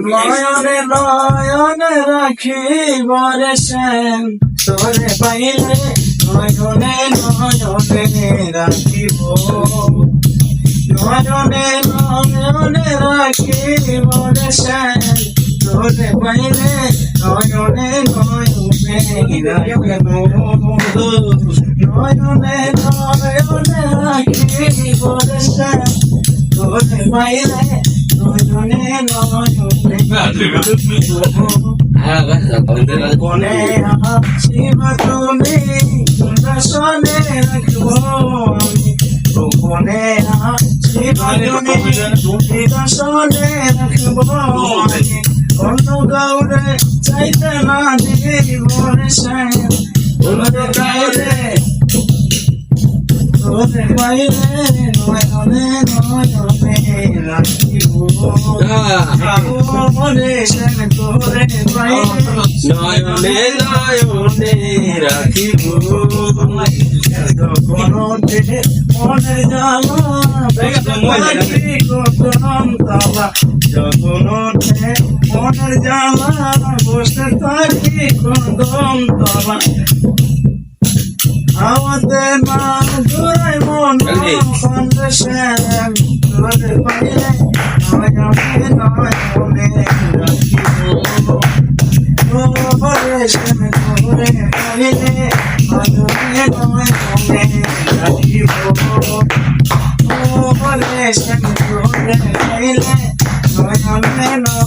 নয়নে নয়নে রাখি বরে শ্যাম তোরে পাইলে নয়নে নয়নে রাখিব নয়নে নয়নে রাখি বরে শ্যাম তোরে পাইলে নয়নে নয়নে রাখিব নয়নে নয়নে রাখি বরে শ্যাম তোরে পাইলে নয়নে নয়নে কোনে শিব তুমি দর্শনে রাখবো কোনে শিব তুমি দর্শনে রাখবো অন্য গাউরে চাইতে না দিব রে শ্যাম ওরে গাউরে তোরে পাইলে নয়নে নয়নে রাখিব ওরে শ্যাম তোরে পাইলে নয়নে নয়নে রাখিব মনের জ্বালা যখন ওঠে মনের জ্বালা বসে থাকি কদম তলা আমাদের নাম জোড়াই মন শ্যাম তোরে পাইলে নয়নে নয়নে রাখিব ওরে শ্যাম তোরে পাইলে নয়নে নয়নে রাখিব ওরে শ্যাম তোরে পাইলে নয়নে নয়নে